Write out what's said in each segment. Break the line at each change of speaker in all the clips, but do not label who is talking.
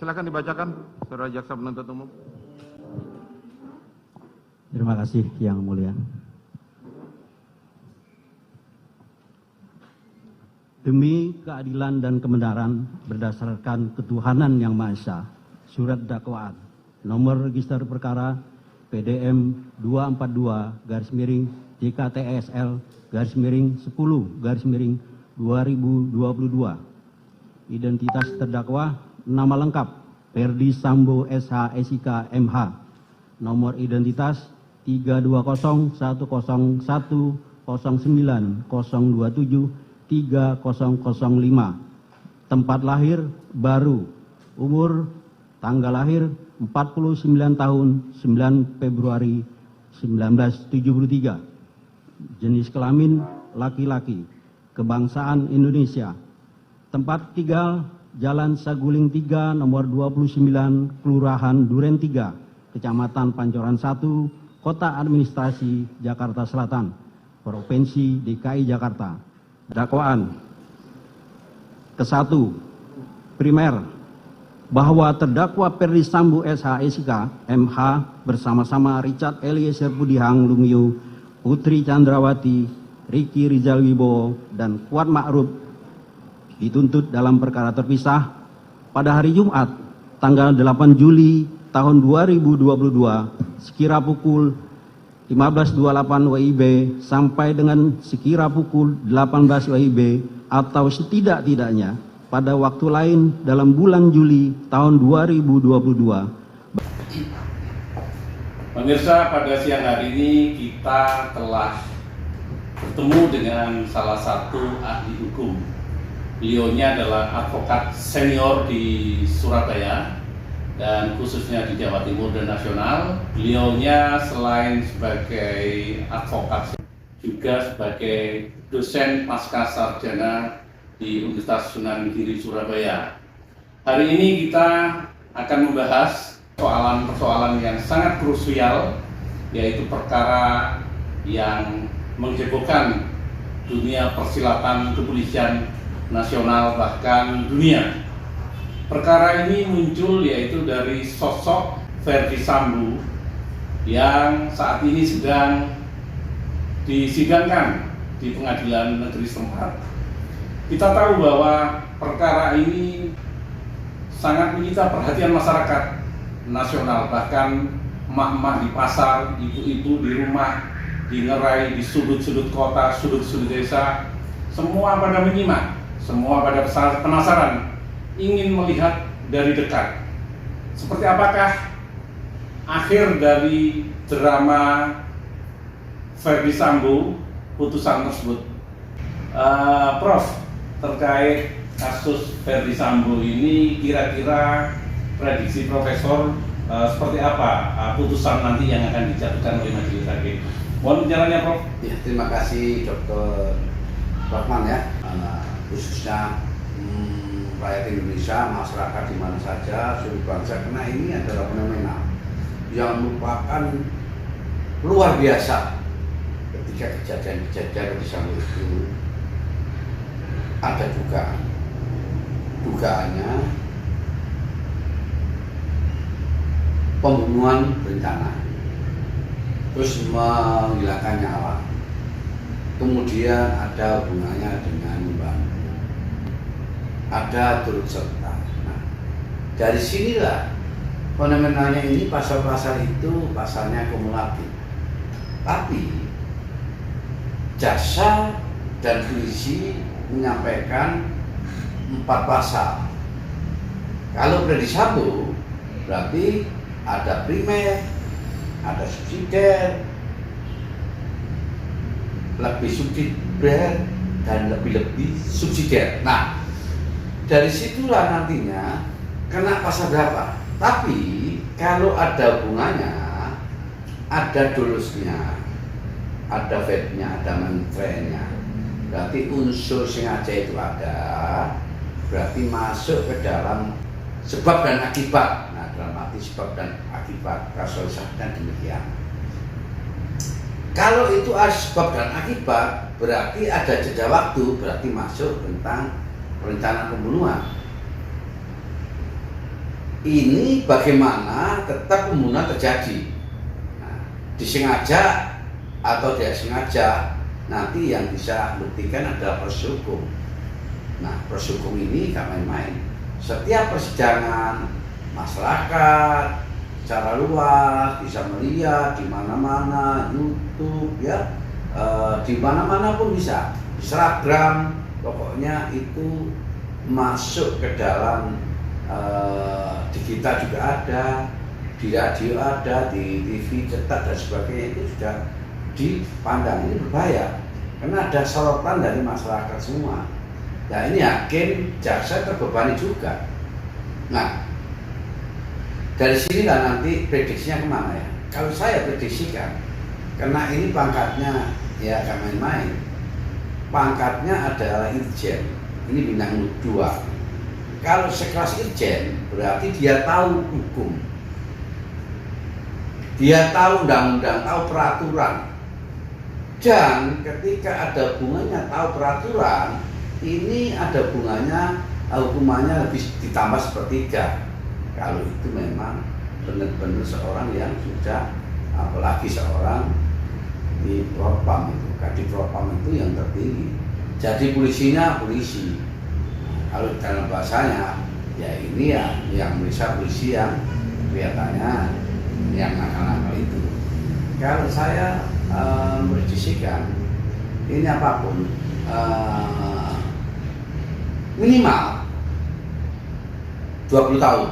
silakan dibacakan, Saudara Jaksa Penuntut Umum.
Terima kasih Yang Mulia. Demi keadilan dan kebenaran berdasarkan ketuhanan yang Maha Esa, surat dakwaan nomor register perkara PDM 242-10-10/2022. Identitas terdakwa, nama lengkap Ferdi Sambo SH SIK MH, nomor identitas 320109090273005, tempat lahir Baru, umur tanggal lahir 49 tahun 9 Februari 1973, jenis kelamin laki-laki, kebangsaan Indonesia, tempat tinggal Jalan Saguling 3 nomor 29 Kelurahan Duren 3, Kecamatan Pancoran 1, Kota Administrasi Jakarta Selatan, Provinsi DKI Jakarta. Dakwaan ke-1, primer, bahwa terdakwa Ferdi Sambo SH SIK MH bersama-sama Richard Eliezer Pudihang Lumiu, Putri Chandrawati, Ricky Rizal Wibowo, dan Kuat Ma'ruf dituntut dalam perkara terpisah pada hari Jumat tanggal 8 Juli tahun 2022 sekira pukul 15.28 WIB sampai dengan sekira pukul 18 WIB atau setidak-tidaknya pada waktu lain dalam bulan Juli tahun 2022.
Pemirsa, pada siang hari ini kita telah bertemu dengan salah satu ahli hukum. Beliaunya adalah advokat senior di Surabaya dan khususnya di Jawa Timur dan nasional. Beliaunya selain sebagai advokat juga sebagai dosen pasca sarjana di Universitas Sunan Giri Surabaya. Hari ini kita akan membahas persoalan-persoalan yang sangat krusial, yaitu perkara yang menghebohkan dunia persilatan kepolisian nasional bahkan dunia. Perkara ini muncul yaitu dari sosok Ferdi Sambo yang saat ini sedang disidangkan di pengadilan negeri setempat. Kita tahu bahwa perkara ini sangat menyita perhatian masyarakat nasional, bahkan emak-emak di pasar, ibu-ibu di rumah, di ngerai, di sudut-sudut kota, sudut-sudut desa, semua pada menyimak, semua pada penasaran, ingin melihat dari dekat seperti apakah akhir dari drama Ferdi Sambo, putusan tersebut. Prof, terkait kasus Ferdi Sambo ini kira-kira prediksi Profesor seperti apa putusan nanti yang akan dijatuhkan oleh majelis hakim? Mohon penjelasannya, Prof.
Ya, terima kasih Dr. Rahman ya, khususnya rakyat Indonesia, masyarakat di mana saja, seluruh bangsa, karena ini adalah fenomena yang merupakan luar biasa ketika kejadian-kejadian di sana itu ada dugaannya pembunuhan berencana, terus menghilangkan nyawa, kemudian ada hubungannya dengan membantu, ada turut serta. Nah, dari sinilah fenomenanya ini, pasal-pasal itu pasalnya kumulatif. Tapi jaksa dan polisi menyampaikan 4 pasal. Kalau Ferdi Sambo berarti ada primer, ada subsidiar, lebih subsidiar, dan lebih-lebih subsidiar. Nah, dari situlah nantinya kena pasal berapa. Tapi kalau ada hubungannya, ada dolusnya, ada vetnya, ada menterenya, berarti unsur sengaja itu ada, berarti masuk ke dalam sebab dan akibat. Nah, dalam arti sebab dan akibat, kausalitasnya demikian. Kalau itu ada sebab dan akibat, berarti ada jeda waktu, berarti masuk tentang perencanaan pembunuhan. ini bagaimana tetap pembunuhan terjadi. Nah, disengaja atau tidak sengaja, nanti yang bisa buktikan adalah proses hukum. Nah, proses hukum ini gak main-main. Setiap persidangan, masyarakat secara luas bisa melihat di mana-mana, YouTube ya, di mana-mana pun bisa, Instagram, pokoknya itu masuk ke dalam di kita juga ada, di radio ada, di TV cetak dan sebagainya, itu sudah dipandang ini berbahaya karena ada sorotan dari masyarakat semua. Nah ini hakim, jaksa terbebani juga. Nah dari sinilah nanti prediksinya kemana ya? Kalau saya prediksikan, karena ini pangkatnya ya gak main-main, pangkatnya adalah irjen, ini bintang 2. Kalau sekelas irjen berarti dia tahu hukum, dia tahu undang-undang, tahu peraturan. Dan ketika ada hubungannya tahu peraturan, ini ada hubungannya, hukumannya lebih ditambah sepertiga. Kalau itu memang benar-benar seorang yang sudah, apalagi seorang di propam itu, kadif propam itu yang tertinggi. Jadi polisinya polisi. Kalau dalam bahasanya, ya ini ya yang bisa polisi yang kelihatannya yang nakal-nakal itu. Kalau saya mempredisikan ini apapun minimal 20 tahun.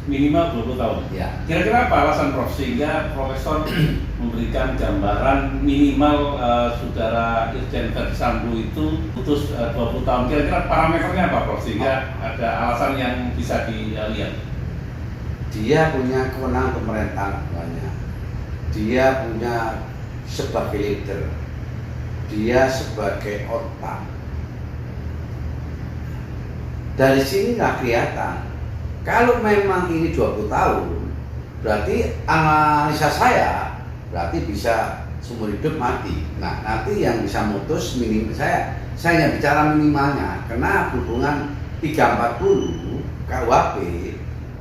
Minimal 20 tahun.
Ya.
Kira-kira apa alasan Prof sehingga Profesor memberikan gambaran minimal saudara Irjen Verdi Sambo itu putus 20 tahun. Kira-kira parameternya apa Prof sehingga ada alasan yang bisa dilihat?
Dia punya kewenangan pemerintahan banyak. Dia punya sebagai leader. Dia sebagai otak. Dari sinilah kelihatan. Kalau memang ini 20 tahun, berarti analisa saya berarti bisa seumur hidup mati. Nah, nanti yang bisa mutus minim saya hanya bicara minimalnya, karena hubungan 340 KUHP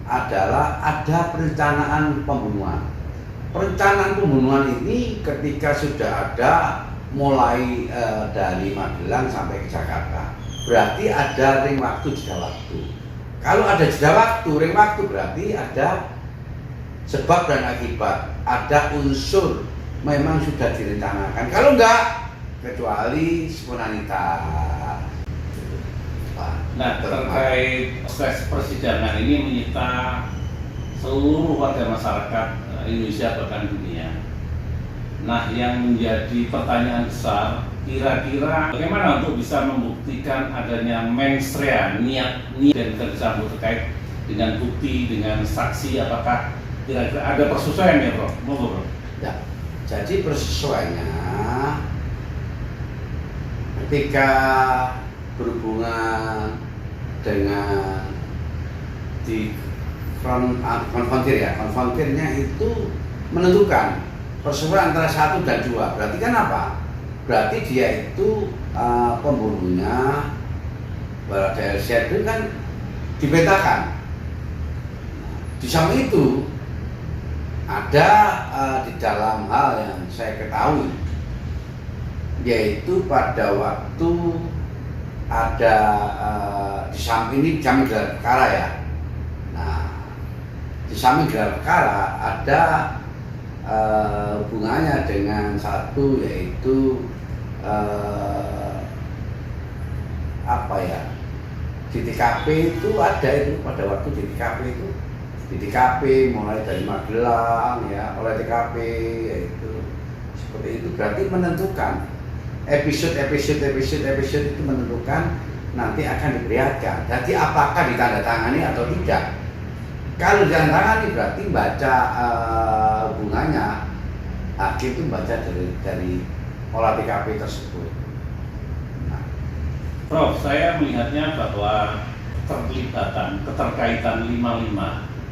adalah ada perencanaan pembunuhan. Perencanaan pembunuhan ini ketika sudah ada mulai dari Magelang sampai ke Jakarta, berarti ada ring waktu, jeda waktu. Kalau ada jeda waktu, ring waktu berarti ada sebab dan akibat, ada unsur memang sudah direncanakan. Kalau enggak, kecuali spontanitas.
Nah, terkait proses persidangan ini menyita seluruh warga masyarakat Indonesia bahkan dunia. Nah, yang menjadi pertanyaan besar, kira-kira bagaimana untuk bisa membuktikan adanya mens rea, niat dan Verdi Sambo terkait dengan bukti, dengan saksi, apakah kira-kira ada persesuaian ya Prof? Monggo Prof.
Ya, jadi persesuaiannya ketika berhubungan dengan di konfrontirnya itu menentukan persesuaian antara 1 dan 2. Berarti kan apa? Berarti dia itu pembunuhnya Barada Eliezer itu kan dipetakan. Di samping itu ada di dalam hal yang saya ketahui, yaitu pada waktu ada di samping ini gelar perkara ya. Nah, di samping gelar perkara ada hubungannya dengan satu, yaitu apa ya, di TKP itu ada itu pada waktu di TKP itu, di TKP mulai dari Magelang ya, oleh TKP yaitu seperti itu, berarti menentukan episode itu menentukan nanti akan diperlihatkan. Jadi apakah ditandatangani atau tidak? Kalau ditandatangani berarti baca hubungannya, hakim itu baca dari olah TKP tersebut. Nah.
Prof, saya melihatnya bahwa keterkaitan 55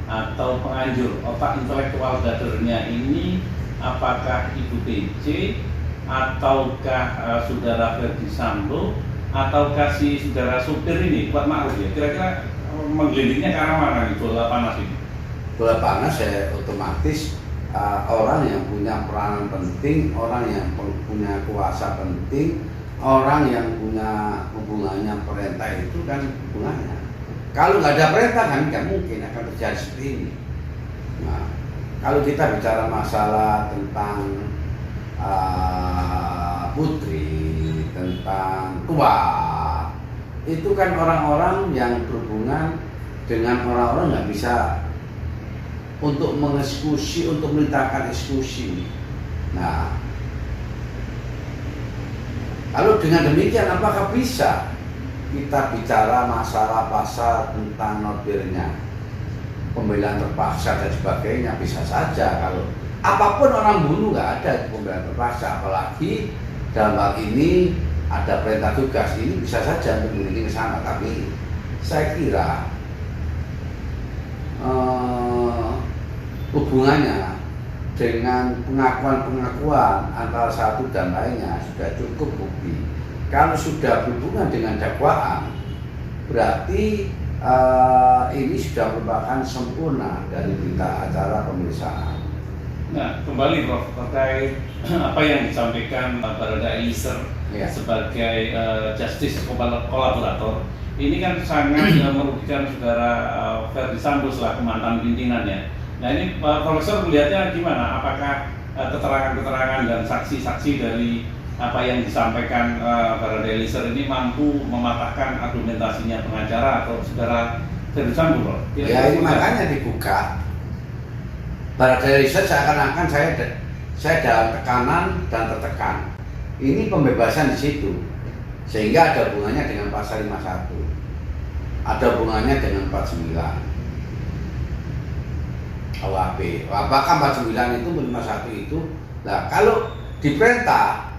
atau penganjur otak intelektual dadernya ini apakah Ibu PC ataukah saudara Verdi Sambo ataukah si saudara supir ini Kuat Ma'ruf ya? Kira-kira menggelindingnya ke arah mana nih bola panas ini?
Bola panas ya otomatis orang yang punya peranan penting, orang yang punya kuasa penting, orang yang punya hubungannya perintah itu kan hubungannya. Kalau nggak ada perintah kan nggak mungkin akan terjadi seperti ini. Nah, kalau kita bicara masalah tentang putri, tentang tua, itu kan orang-orang yang berhubungan dengan orang-orang nggak bisa untuk mengeksekusi, untuk memerintahkan eksekusi. Nah, kalau dengan demikian apakah bisa kita bicara masalah pasal tentang norbernya, pembelaan terpaksa dan sebagainya? Bisa saja kalau apapun orang bunuh nggak ada pembelaan terpaksa, apalagi dalam hal ini ada perintah tugas, ini bisa saja untuk mengiring ke sana. Tapi saya kira hubungannya dengan pengakuan-pengakuan antara satu dan lainnya sudah cukup bukti. Kalau sudah berhubungan dengan dakwaan, berarti ini sudah merupakan sempurna dari berita acara pemeriksaan.
Nah, kembali Prof, terkait apa yang disampaikan Barada Eliezer sebagai justice kolaborator, ini kan sangat merugikan saudara Ferdy Sambo selaku mantan pimpinannya. Nah ini Profesor melihatnya gimana? Apakah keterangan-keterangan dan saksi-saksi dari apa yang disampaikan Barada Eliezer ini mampu mematahkan argumentasinya pengacara atau saudara Ferdy Sambo, Prof?
Ya ini makanya dibuka. Barada Eliezer seakan-akan saya dalam tekanan dan tertekan. Ini pembebasan di situ, sehingga ada hubungannya dengan pasal 51, ada hubungannya dengan 49 KUHP. Apakah 49 itu 51 itu? Nah, kalau diperintah,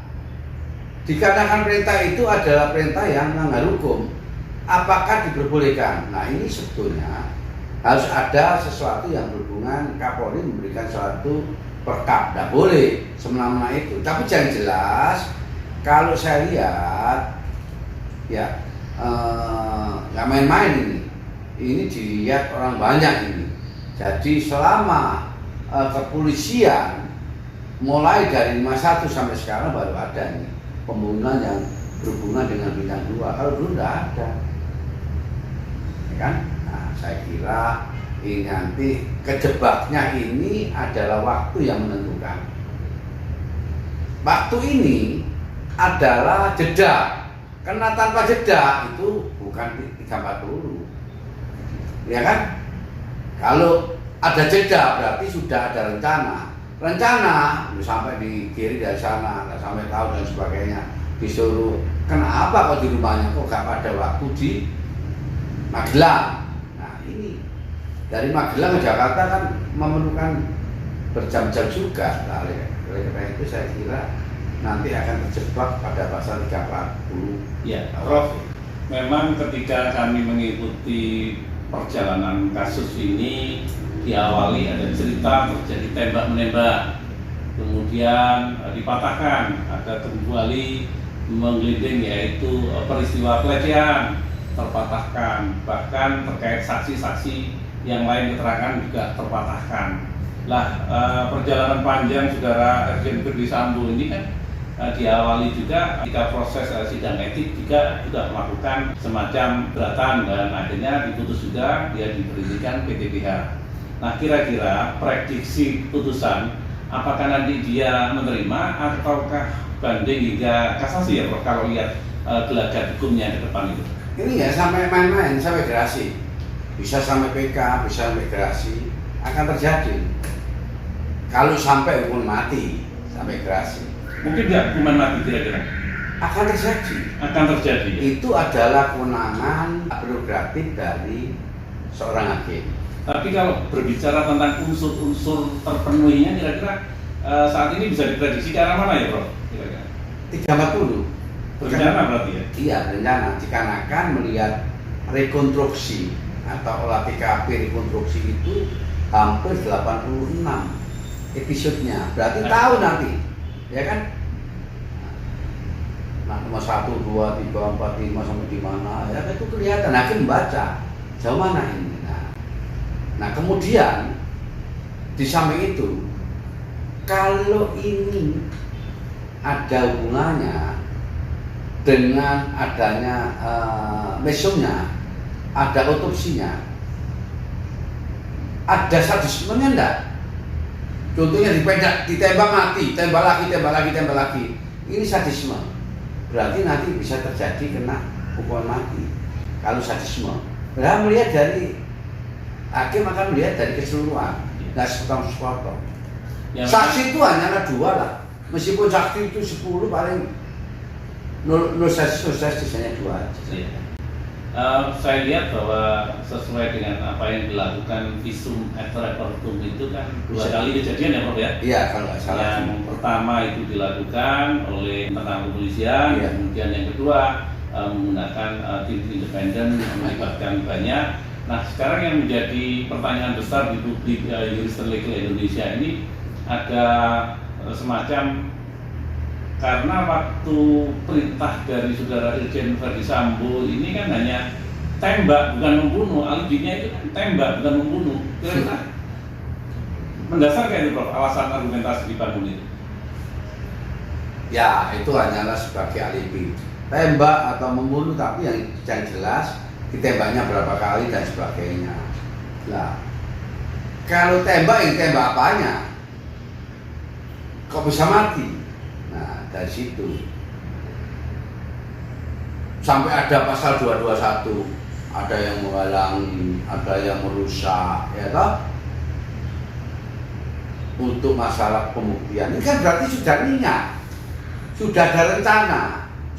dikatakan perintah itu adalah perintah yang melanggar hukum, apakah diperbolehkan? Nah ini sebetulnya harus ada sesuatu yang berhubungan, Kapolri memberikan suatu perkap, tidak boleh semena-mena itu. Tapi yang jelas, kalau saya lihat, ya nggak main-main ini dilihat orang banyak ini. Jadi selama kepolisian mulai dari 51 sampai sekarang baru ada nih pembunuhan yang berhubungan dengan bintang 2. Kalau dulu tidak ada, ya kan? Nah, saya kira ini nanti kejebaknya ini adalah waktu yang menentukan. Waktu ini adalah jeda, karena tanpa jeda itu bukan 340, ya kan? Kalau ada jeda berarti sudah ada rencana sampai di kiri dari sana, nggak sampai tahu dan sebagainya. Disuruh kenapa kok di rumahnya kok gak pada waktu di Magelang. Nah ini dari Magelang ke Jakarta kan memerlukan berjam-jam juga. Nah, oleh karena itu saya kira nanti akan terjebak pada pasal 340.
Ya, Prof, memang ketika kami mengikuti perjalanan kasus ini diawali ada cerita terjadi tembak-menembak, kemudian dipatahkan, ada kembali menggelinding yaitu peristiwa pelecehan terpatahkan, bahkan terkait saksi-saksi yang lain keterangan juga terpatahkan. Lah perjalanan panjang saudara Irjen Ferdy Sambo ini kan diawali juga ketika proses sidang etik juga melakukan semacam keberatan dan akhirnya diputus juga dia diberhentikan PTDH. Nah kira-kira prediksi putusan apakah nanti dia menerima ataukah banding hingga kasasi ya Prof kalau lihat gelagat hukumnya ke depan itu?
Ini ya sampai main-main, sampai gerasi, bisa sampai PK, bisa sampai gerasi, akan terjadi. Kalau sampai hukuman mati sampai gerasi,
mungkin nggak hukuman mati kira-kira?
Akan terjadi.
Akan terjadi.
Itu adalah kewenangan prerogatif dari seorang hakim.
Tapi kalau berbicara tentang unsur-unsur terpenuhinya, kira-kira saat ini bisa diprediksi ke arah mana ya, Prof? Kira-kira
340.
Berencana berarti ya?
Iya, berencana. Dikarenakan melihat rekonstruksi atau olah TKP rekonstruksi itu hampir 86 episodenya. Berarti tahu nanti, ya kan? Nah, nomor 1, 2, 3, 4, 5 sampai di mana, ya itu kelihatan. Hakim membaca. jauh mana ini? Nah kemudian di samping itu, kalau ini ada hubungannya dengan adanya mesumnya, ada otopsinya, ada sadismenya enggak? Contohnya ditembak mati, tembak lagi. Ini sadisme. Berarti nanti bisa terjadi kena hukuman mati. Kalau sadisme. Nah, melihat dari hakim akan melihat dari keseluruhan, nggak sepotong-sepotong. Saksi itu hanya ada 2 lah. Meskipun saksi itu 10 paling no saksi hanya 2 aja.
Saya lihat bahwa sesuai dengan apa yang dilakukan visum et repertum itu kan 2 kali kejadian ya Prof ya?
Iya, kalau nggak salah.
Yang pertama itu dilakukan oleh internal kepolisian,
Iya.
kemudian yang kedua menggunakan tim independen yang melibatkan banyak. Nah sekarang yang menjadi pertanyaan besar di publik Juristen Legal Indonesia ini ada semacam, karena waktu perintah dari saudara Irjen Verdi Sambo ini kan hanya tembak bukan membunuh, alibinya itu kan tembak bukan membunuh. Kira-kira mendasar kayak itu Prof, alasan argumentasi dibangun itu?
Ya itu hanyalah sebagai alibi, tembak atau membunuh, tapi yang jelas ditembaknya berapa kali dan sebagainya. Nah kalau tembak, yang tembak apanya? Kok bisa mati? Nah dari situ sampai ada pasal 221, ada yang menghalangi, ada yang merusak, ya toh, untuk masalah pembuktian. Ini kan berarti sudah niat, sudah ada rencana.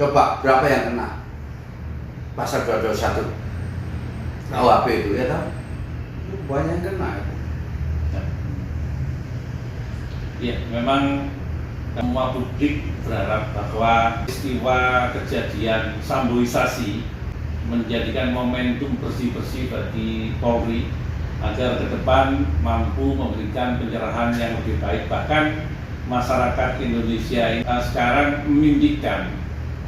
Coba berapa yang kena pasal 221 KUHP itu, ya toh, banyak yang kena.
Ya, memang semua publik berharap bahwa peristiwa kejadian samboisasi menjadikan momentum bersih-bersih bagi Polri agar ke depan mampu memberikan pencerahan yang lebih baik. Bahkan masyarakat Indonesia sekarang memimpikan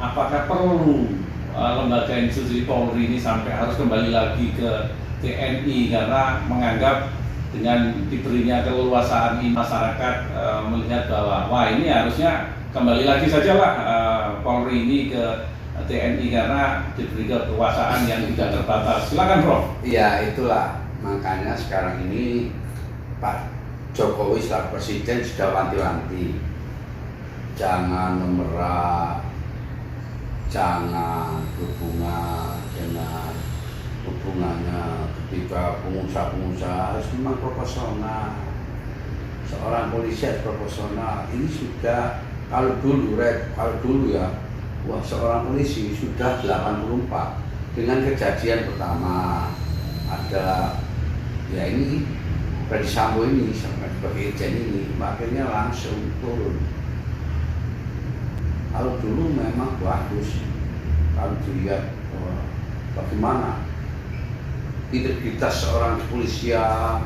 apakah perlu lembaga institusi Polri ini sampai harus kembali lagi ke TNI, karena menganggap dengan diberinya keleluasaan ini masyarakat melihat bahwa wah ini harusnya kembali lagi sajalah Polri ini ke TNI karena diberi kekuasaan yang tidak terbatas. Silakan Prof.
Iya itulah makanya sekarang ini Pak Jokowi selaku Presiden sudah wanti-wanti, jangan memerah, jangan berhubungan dengan hubungannya ketika pengusaha-pengusaha harus memang proporsional. Seorang polisi harus proporsional. Ini sudah kalau dulu ya, wah seorang polisi sudah 84 dengan kejadian pertama ada ya ini Verdi Sambo ini sampai sebagai Irjen ini, makanya langsung turun. Kalau dulu memang bagus, kalau dilihat bagaimana integritas seorang kepolisian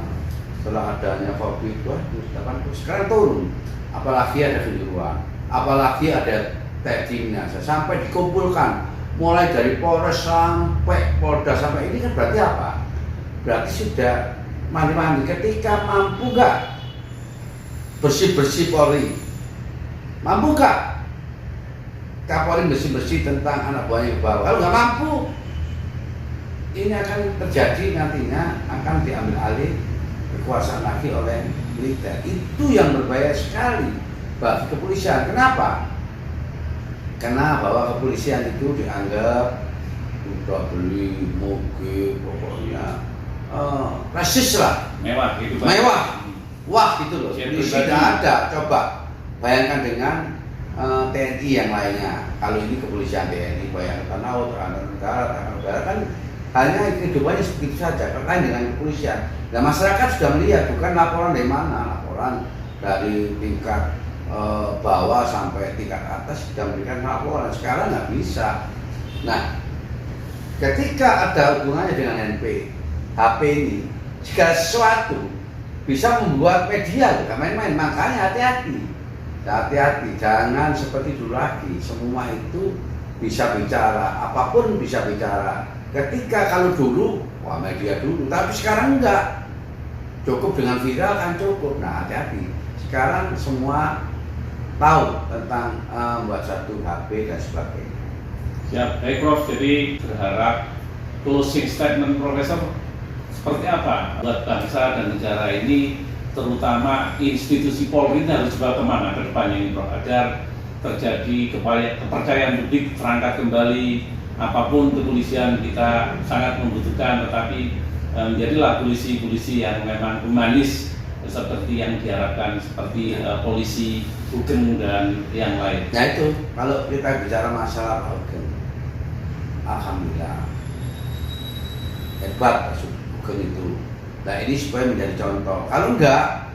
setelah adanya COVID, bagus. Sekarang turun, apalagi ada kejuruan, apalagi ada timnya, sampai dikumpulkan mulai dari Polres sampai Polda sampai ini kan berarti apa? Berarti sudah mandi-mandi. Ketika mampu nggak bersih-bersih Polri, mampu nggak Kapolri bersih-bersih tentang anak buahnya ke bawah? Kalau nggak mampu, ini akan terjadi nantinya, akan diambil alih kekuasaan lagi oleh militer. Itu yang berbahaya sekali bagi kepolisian. Kenapa? Karena bahwa kepolisian itu dianggap udah beli mobil, pokoknya rasis lah,
Mewah gitu Pak.
mewah, wah gitu loh. Ini tidak ada. Coba bayangkan dengan TNI yang lainnya. Kalau ini kepolisian TNI, bayangkan laut, angkatan udara kan hanya kehidupannya segitu saja, terkait dengan kepolisian. Nah masyarakat sudah melihat, bukan laporan dari mana, laporan dari tingkat bawah sampai tingkat atas sudah memberikan laporan. Sekarang nggak bisa. Nah ketika ada hubungannya dengan HP ini, segala sesuatu bisa membuat media juga main-main. Makanya hati-hati, jangan seperti dulu lagi. Semua itu bisa bicara, apapun bisa bicara. Ketika kalau dulu, wah media dulu, tapi sekarang enggak. Cukup dengan viral kan cukup. Nah, hati-hati. Sekarang semua tahu tentang buat satu HP dan sebagainya.
Siap, baik Prof. Jadi berharap closing statement Profesor seperti apa buat bangsa dan negara ini, terutama institusi Polri harus dibawa kemana ke depannya ini Prof, agar terjadi kepercayaan publik terangkat kembali. Apapun kepolisian kita sangat membutuhkan, tetapi menjadilah polisi-polisi yang memang humanis seperti yang diharapkan, seperti polisi Sugeng dan yang lain.
Nah itu, kalau kita bicara masalah Pak Sugeng, alhamdulillah hebat Pak Sugeng itu. Nah ini supaya menjadi contoh. Kalau enggak,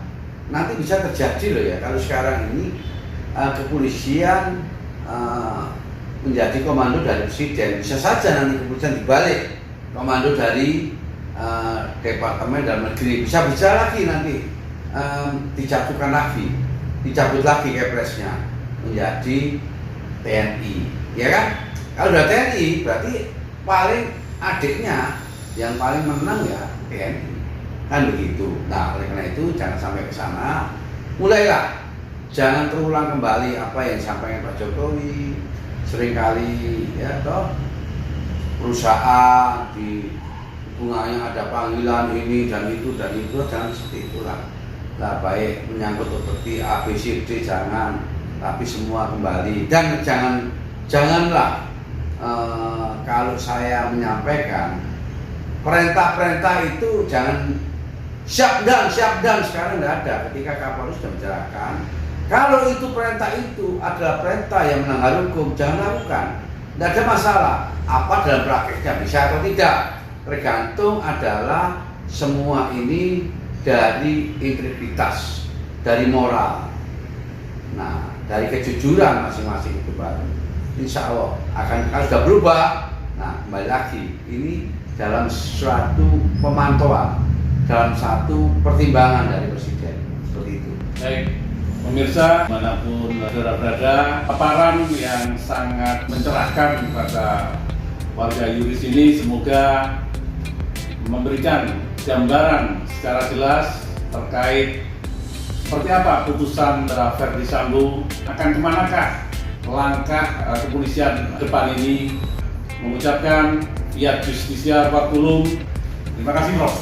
nanti bisa terjadi loh ya. Kalau sekarang ini kepolisian menjadi komando dari presiden, bisa saja nanti kepolisian dibalik komando dari Departemen Dalam Negeri, bisa lagi nanti dicabut lagi Kepresnya menjadi TNI, ya kan? Kalau udah TNI berarti paling adiknya yang paling menang ya TNI, kan begitu. Nah oleh karena itu jangan sampai ke sana, mulailah, jangan terulang kembali apa yang disampaikan Pak Jokowi. Seringkali ya toh perusahaan di bunganya ada panggilan ini dan itu, jangan seperti itulah. Nah baik menyangkut seperti A, B, C, D jangan, tapi semua kembali. Dan janganlah kalau saya menyampaikan perintah-perintah itu jangan siap dan sekarang nggak ada. Ketika Kapolri sudah menjelaskan kalau itu perintah itu adalah perintah yang melanggar hukum, jangan lakukan. Tidak ada masalah. Apa dalam prakteknya bisa atau tidak, tergantung adalah semua ini dari integritas, dari moral, nah dari kejujuran masing-masing itu baru. Insya Allah akan kalau sudah berubah. Nah kembali lagi ini dalam suatu pemantauan, dalam satu pertimbangan dari presiden seperti itu.
Baik. Pemirsa, dimanapun saudara berada, paparan yang sangat mencerahkan kepada warga Yuris ini semoga memberikan gambaran secara jelas terkait seperti apa putusan Verdi Sambo, akan kemanakah langkah kepolisian depan ini. Mengucapkan fiat justisia Pak Tulung. Terima kasih Prof.